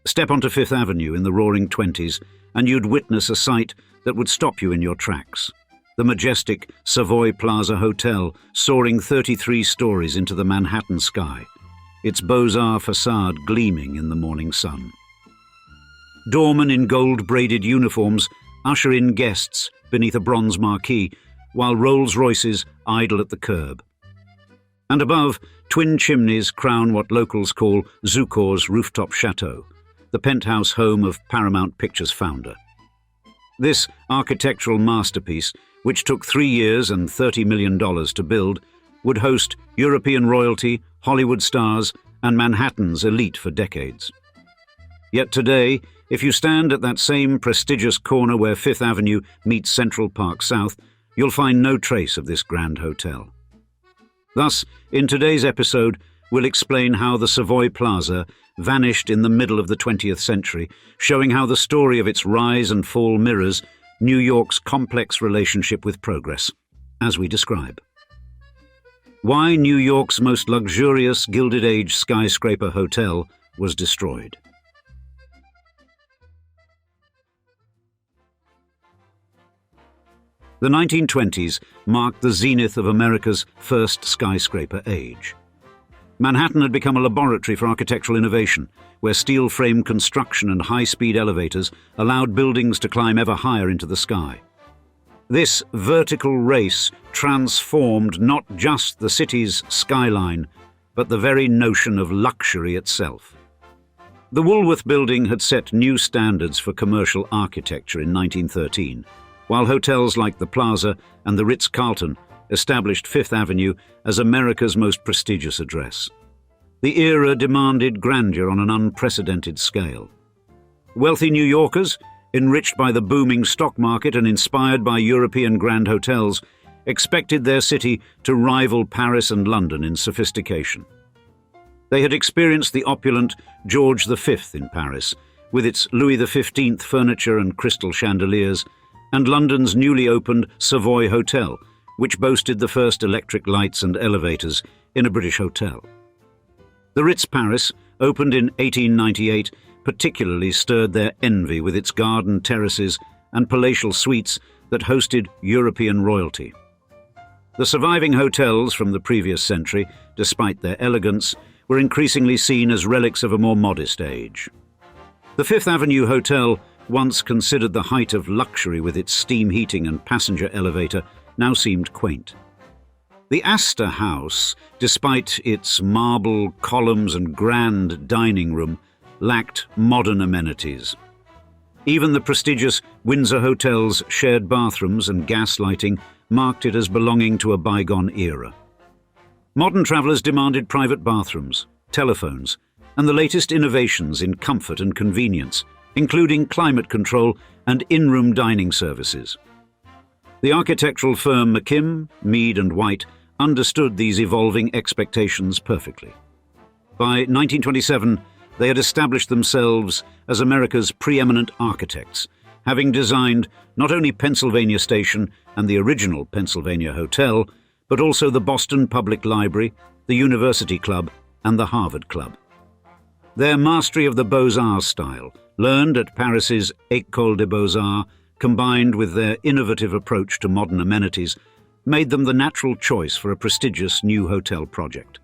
Step onto Fifth Avenue in the Roaring Twenties, and you'd witness a sight that would stop you in your tracks. The majestic Savoy-Plaza Hotel, soaring 33 stories into the Manhattan sky, its Beaux-Arts facade gleaming in the morning sun. Doormen in gold-braided uniforms usher in guests beneath a bronze marquee, while Rolls-Royces idle at the curb. And above, twin chimneys crown what locals call Zukor's rooftop chateau, the penthouse home of Paramount Pictures founder. This architectural masterpiece, which took 3 years and $30 million to build, would host European royalty, Hollywood stars, and Manhattan's elite for decades. Yet today, if you stand at that same prestigious corner where Fifth Avenue meets Central Park South, you'll find no trace of this grand hotel. Thus, in today's episode, we'll explain how the Savoy Plaza vanished in the middle of the 20th century, showing how the story of its rise and fall mirrors New York's complex relationship with progress, as we describe. Why New York's most luxurious Gilded Age skyscraper hotel was destroyed. The 1920s marked the zenith of America's first skyscraper age. Manhattan had become a laboratory for architectural innovation, where steel frame construction and high-speed elevators allowed buildings to climb ever higher into the sky. This vertical race transformed not just the city's skyline, but the very notion of luxury itself. The Woolworth Building had set new standards for commercial architecture in 1913, while hotels like the Plaza and the Ritz-Carlton established Fifth Avenue as America's most prestigious address. The era demanded grandeur on an unprecedented scale. Wealthy New Yorkers, enriched by the booming stock market and inspired by European grand hotels, expected their city to rival Paris and London in sophistication. They had experienced the opulent George V in Paris, with its Louis XV furniture and crystal chandeliers, and London's newly opened Savoy Hotel, which boasted the first electric lights and elevators in a British hotel. The Ritz Paris, opened in 1898, particularly stirred their envy with its garden terraces and palatial suites that hosted European royalty. The surviving hotels from the previous century, despite their elegance, were increasingly seen as relics of a more modest age. The Fifth Avenue Hotel, once considered the height of luxury with its steam heating and passenger elevator, now seemed quaint. The Astor House, despite its marble columns and grand dining room, lacked modern amenities. Even the prestigious Windsor Hotel's shared bathrooms and gas lighting marked it as belonging to a bygone era. Modern travellers demanded private bathrooms, telephones, and the latest innovations in comfort and convenience, including climate control and in-room dining services. The architectural firm McKim, Mead and White understood these evolving expectations perfectly. By 1927, they had established themselves as America's preeminent architects, having designed not only Pennsylvania Station and the original Pennsylvania Hotel, but also the Boston Public Library, the University Club, and the Harvard Club. Their mastery of the Beaux-Arts style, learned at Paris's École des Beaux-Arts, combined with their innovative approach to modern amenities, made them the natural choice for a prestigious new hotel project.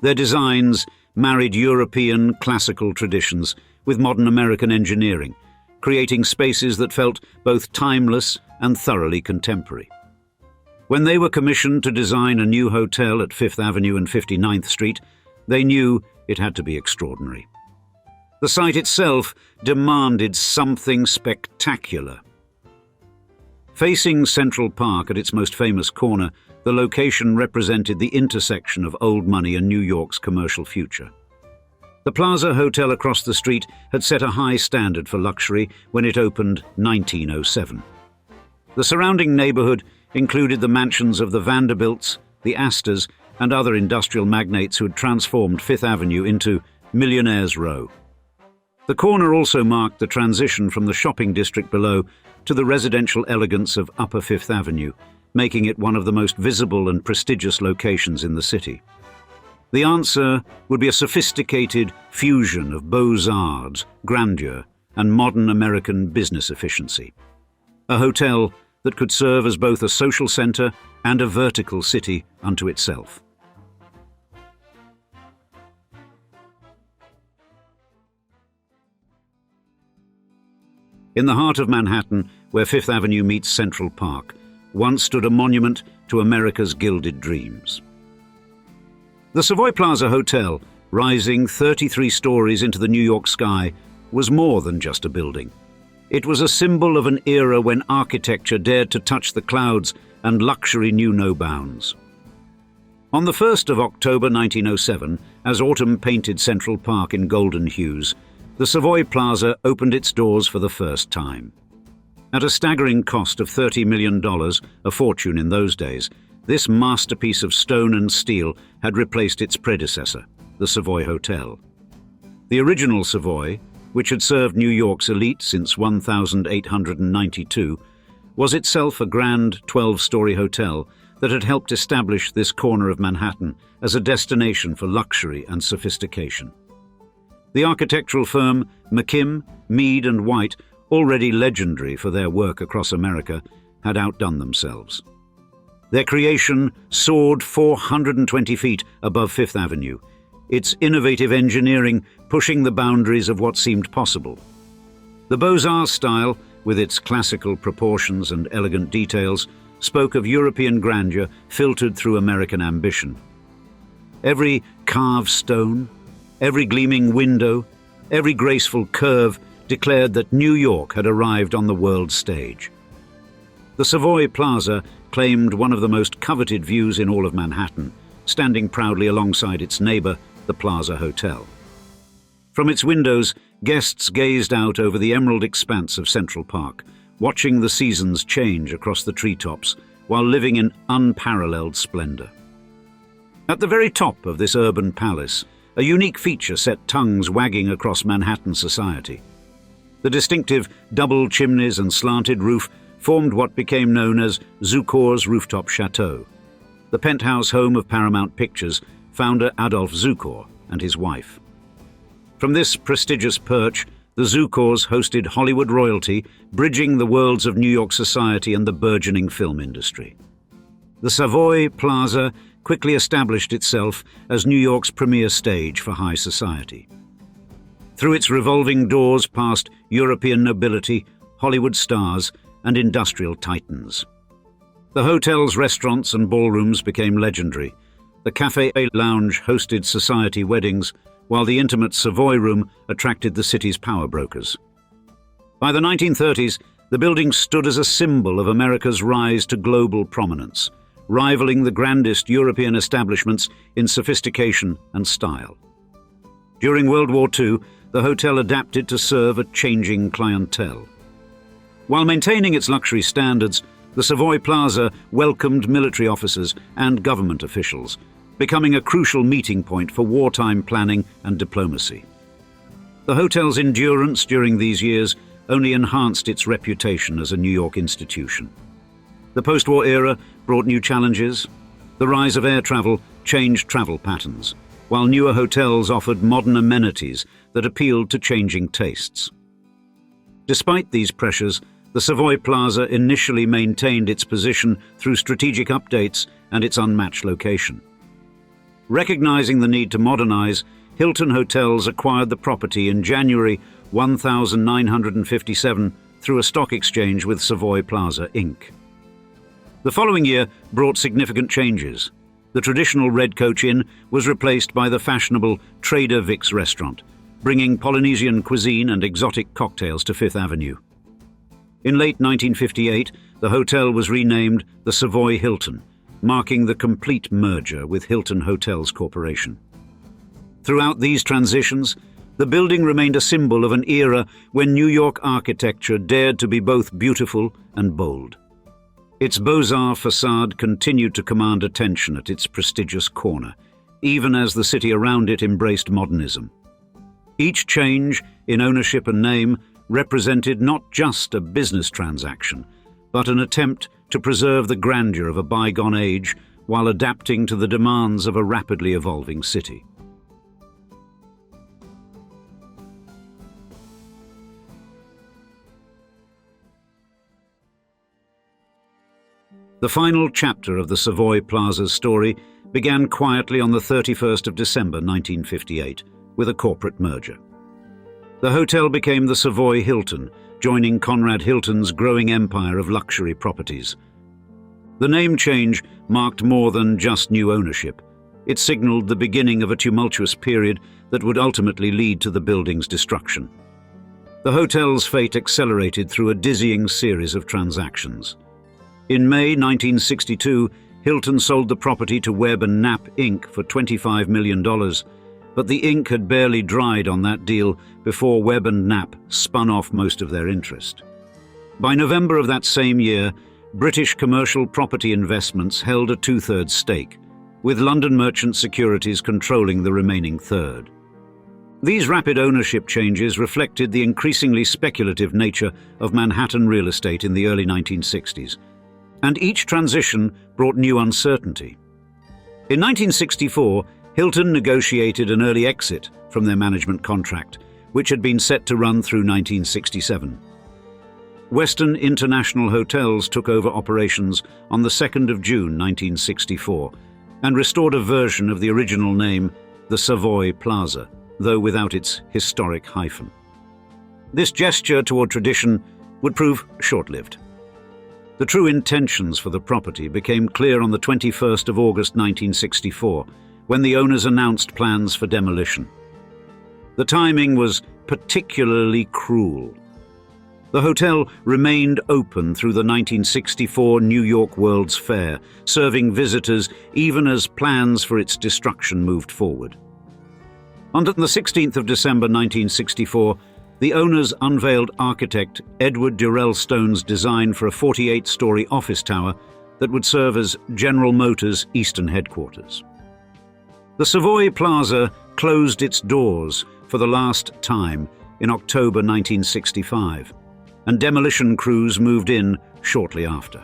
Their designs married European classical traditions with modern American engineering, creating spaces that felt both timeless and thoroughly contemporary. When they were commissioned to design a new hotel at Fifth Avenue and 59th Street, they knew it had to be extraordinary. The site itself demanded something spectacular. Facing Central Park at its most famous corner, the location represented the intersection of old money and New York's commercial future. The Plaza Hotel across the street had set a high standard for luxury when it opened 1907. The surrounding neighborhood included the mansions of the Vanderbilts, the Astors, and other industrial magnates who had transformed Fifth Avenue into Millionaire's Row. The corner also marked the transition from the shopping district below to the residential elegance of Upper Fifth Avenue, making it one of the most visible and prestigious locations in the city. The answer would be a sophisticated fusion of Beaux-Arts, grandeur, and modern American business efficiency. A hotel that could serve as both a social center and a vertical city unto itself. In the heart of Manhattan, where Fifth Avenue meets Central Park, once stood a monument to America's gilded dreams. The Savoy-Plaza Hotel, rising 33 stories into the New York sky, was more than just a building. It was a symbol of an era when architecture dared to touch the clouds and luxury knew no bounds. On the 1st of October 1907, as autumn painted Central Park in golden hues, the Savoy-Plaza opened its doors for the first time. At a staggering cost of $30 million, a fortune in those days, this masterpiece of stone and steel had replaced its predecessor, the Savoy Hotel. The original Savoy, which had served New York's elite since 1892, was itself a grand 12-story hotel that had helped establish this corner of Manhattan as a destination for luxury and sophistication. The architectural firm McKim, Mead and White, already legendary for their work across America, had outdone themselves. Their creation soared 420 feet above Fifth Avenue, its innovative engineering pushing the boundaries of what seemed possible. The Beaux-Arts style, with its classical proportions and elegant details, spoke of European grandeur filtered through American ambition. Every carved stone, every gleaming window, every graceful curve declared that New York had arrived on the world stage. The Savoy Plaza claimed one of the most coveted views in all of Manhattan, standing proudly alongside its neighbor, the Plaza Hotel. From its windows, guests gazed out over the emerald expanse of Central Park, watching the seasons change across the treetops while living in unparalleled splendor. At the very top of this urban palace, a unique feature set tongues wagging across Manhattan society. The distinctive double chimneys and slanted roof formed what became known as Zukor's rooftop chateau, the penthouse home of Paramount Pictures founder Adolf Zukor and his wife. From this prestigious perch, the Zukors hosted Hollywood royalty, bridging the worlds of New York society and the burgeoning film industry. The Savoy Plaza quickly established itself as New York's premier stage for high society. Through its revolving doors passed European nobility, Hollywood stars, and industrial titans. The hotel's restaurants and ballrooms became legendary. The Café Lounge hosted society weddings, while the intimate Savoy Room attracted the city's power brokers. By the 1930s, the building stood as a symbol of America's rise to global prominence, rivaling the grandest European establishments in sophistication and style. During World War II, the hotel adapted to serve a changing clientele. While maintaining its luxury standards, the Savoy Plaza welcomed military officers and government officials, becoming a crucial meeting point for wartime planning and diplomacy. The hotel's endurance during these years only enhanced its reputation as a New York institution. The post-war era brought new challenges. The rise of air travel changed travel patterns, while newer hotels offered modern amenities that appealed to changing tastes. Despite these pressures, the Savoy Plaza initially maintained its position through strategic updates and its unmatched location. Recognizing the need to modernize, Hilton Hotels acquired the property in January 1957 through a stock exchange with Savoy Plaza, Inc. The following year brought significant changes. The traditional Red Coach Inn was replaced by the fashionable Trader Vic's restaurant, bringing Polynesian cuisine and exotic cocktails to Fifth Avenue. In late 1958, the hotel was renamed the Savoy Hilton, marking the complete merger with Hilton Hotels Corporation. Throughout these transitions, the building remained a symbol of an era when New York architecture dared to be both beautiful and bold. Its Beaux-Arts facade continued to command attention at its prestigious corner, even as the city around it embraced modernism. Each change in ownership and name represented not just a business transaction, but an attempt to preserve the grandeur of a bygone age while adapting to the demands of a rapidly evolving city. The final chapter of the Savoy-Plaza's story began quietly on the 31st of December 1958 with a corporate merger. The hotel became the Savoy Hilton, joining Conrad Hilton's growing empire of luxury properties. The name change marked more than just new ownership. It signaled the beginning of a tumultuous period that would ultimately lead to the building's destruction. The hotel's fate accelerated through a dizzying series of transactions. In May 1962, Hilton sold the property to Webb and Knapp Inc. for $25 million, but the ink had barely dried on that deal before Webb and Knapp spun off most of their interest. By November of that same year, British commercial property investments held a two-thirds stake, with London Merchant Securities controlling the remaining third. These rapid ownership changes reflected the increasingly speculative nature of Manhattan real estate in the early 1960s, and each transition brought new uncertainty. In 1964, Hilton negotiated an early exit from their management contract, which had been set to run through 1967. Western International Hotels took over operations on the 2nd of June 1964 and restored a version of the original name, the Savoy Plaza, though without its historic hyphen. This gesture toward tradition would prove short-lived. The true intentions for the property became clear on the 21st of August 1964, when the owners announced plans for demolition. The timing was particularly cruel. The hotel remained open through the 1964 New York World's Fair, serving visitors even as plans for its destruction moved forward. On the 16th of December 1964, the owners unveiled architect Edward Durell Stone's design for a 48-story office tower that would serve as General Motors' Eastern headquarters. The Savoy Plaza closed its doors for the last time in October 1965, and demolition crews moved in shortly after.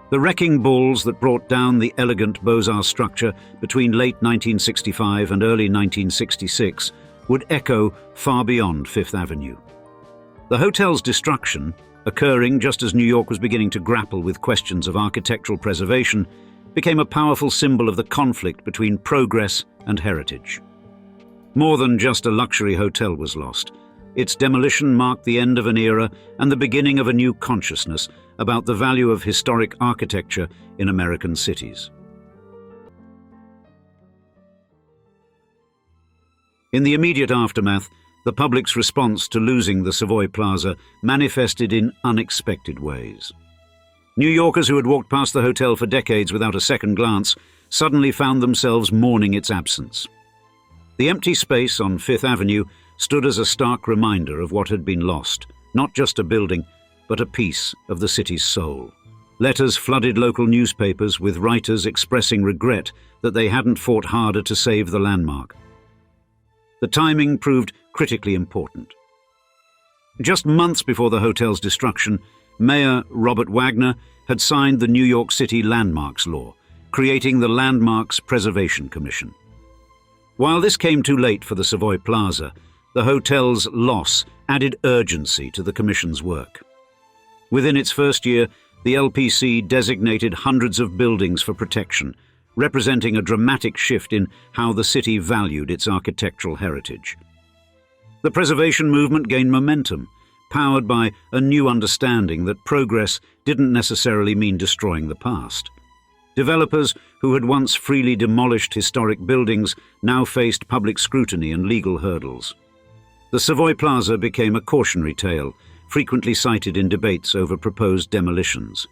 The wrecking balls that brought down the elegant Beaux-Arts structure between late 1965 and early 1966 would echo far beyond Fifth Avenue. The hotel's destruction, occurring just as New York was beginning to grapple with questions of architectural preservation, became a powerful symbol of the conflict between progress and heritage. More than just a luxury hotel was lost. Its demolition marked the end of an era and the beginning of a new consciousness about the value of historic architecture in American cities. In the immediate aftermath, the public's response to losing the Savoy Plaza manifested in unexpected ways. New Yorkers who had walked past the hotel for decades without a second glance suddenly found themselves mourning its absence. The empty space on Fifth Avenue stood as a stark reminder of what had been lost, not just a building, but a piece of the city's soul. Letters flooded local newspapers with writers expressing regret that they hadn't fought harder to save the landmark. The timing proved critically important. Just months before the hotel's destruction, Mayor Robert Wagner had signed the New York City Landmarks Law, creating the Landmarks Preservation Commission. While this came too late for the Savoy Plaza, the hotel's loss added urgency to the commission's work. Within its first year, the LPC designated hundreds of buildings for protection, representing a dramatic shift in how the city valued its architectural heritage. The preservation movement gained momentum, powered by a new understanding that progress didn't necessarily mean destroying the past. Developers who had once freely demolished historic buildings now faced public scrutiny and legal hurdles. The Savoy Plaza became a cautionary tale, frequently cited in debates over proposed demolitions.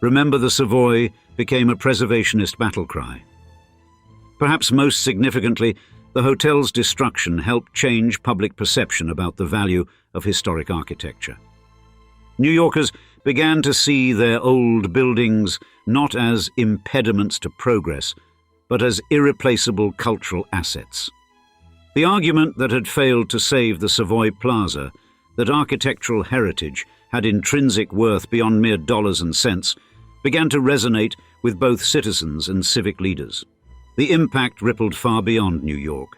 Remember the Savoy became a preservationist battle cry. Perhaps most significantly, the hotel's destruction helped change public perception about the value of historic architecture. New Yorkers began to see their old buildings not as impediments to progress, but as irreplaceable cultural assets. The argument that had failed to save the Savoy Plaza, that architectural heritage had intrinsic worth beyond mere dollars and cents, began to resonate with both citizens and civic leaders. The impact rippled far beyond New York.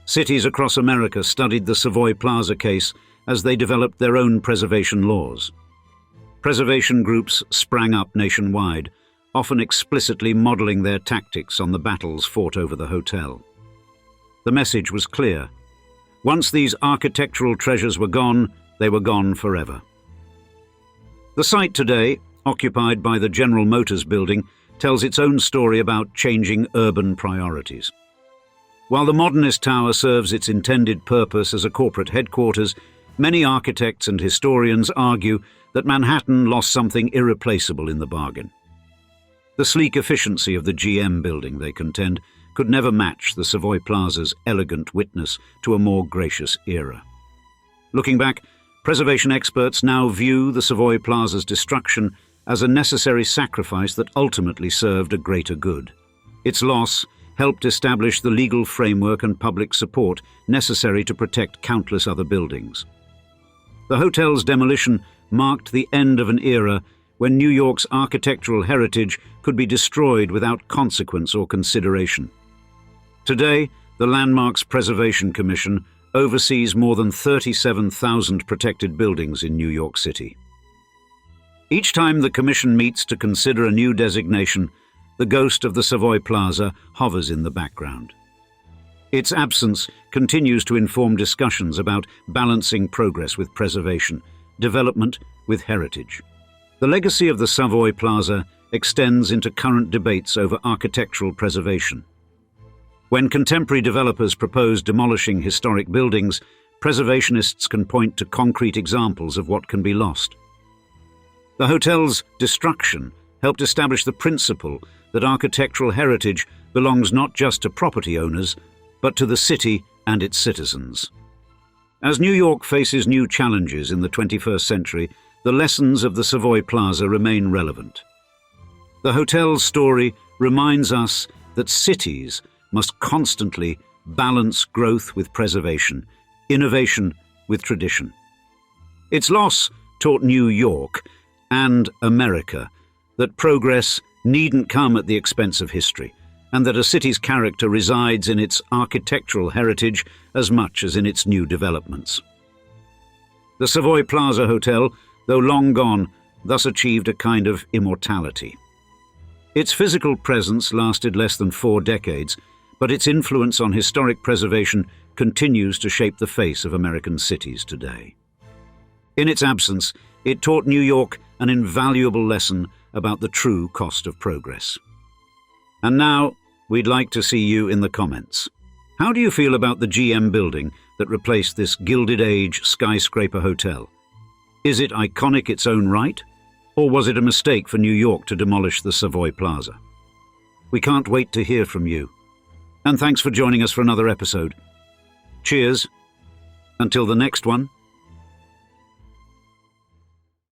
Cities across America studied the Savoy-Plaza case as they developed their own preservation laws. Preservation groups sprang up nationwide, often explicitly modeling their tactics on the battles fought over the hotel. The message was clear. Once these architectural treasures were gone, they were gone forever. The site today, occupied by the General Motors building, tells its own story about changing urban priorities. While the modernist tower serves its intended purpose as a corporate headquarters, many architects and historians argue that Manhattan lost something irreplaceable in the bargain. The sleek efficiency of the GM building, they contend, could never match the Savoy Plaza's elegant witness to a more gracious era. Looking back, preservation experts now view the Savoy Plaza's destruction as a necessary sacrifice that ultimately served a greater good. Its loss helped establish the legal framework and public support necessary to protect countless other buildings. The hotel's demolition marked the end of an era when New York's architectural heritage could be destroyed without consequence or consideration. Today, the Landmarks Preservation Commission oversees more than 37,000 protected buildings in New York City. Each time the Commission meets to consider a new designation, the ghost of the Savoy Plaza hovers in the background. Its absence continues to inform discussions about balancing progress with preservation, development with heritage. The legacy of the Savoy Plaza extends into current debates over architectural preservation. When contemporary developers propose demolishing historic buildings, preservationists can point to concrete examples of what can be lost. The hotel's destruction helped establish the principle that architectural heritage belongs not just to property owners, but to the city and its citizens. As New York faces new challenges in the 21st century, the lessons of the Savoy Plaza remain relevant. The hotel's story reminds us that cities must constantly balance growth with preservation, innovation with tradition. Its loss taught New York and America that progress needn't come at the expense of history, and that a city's character resides in its architectural heritage as much as in its new developments. The Savoy Plaza Hotel, though long gone, thus achieved a kind of immortality. Its physical presence lasted less than 4 decades, but its influence on historic preservation continues to shape the face of American cities today. In its absence, it taught New York an invaluable lesson about the true cost of progress. And now, we'd like to see you in the comments. How do you feel about the GM building that replaced this Gilded Age skyscraper hotel? Is it iconic its own right? Or was it a mistake for New York to demolish the Savoy Plaza? We can't wait to hear from you. And thanks for joining us for another episode. Cheers. Until the next one.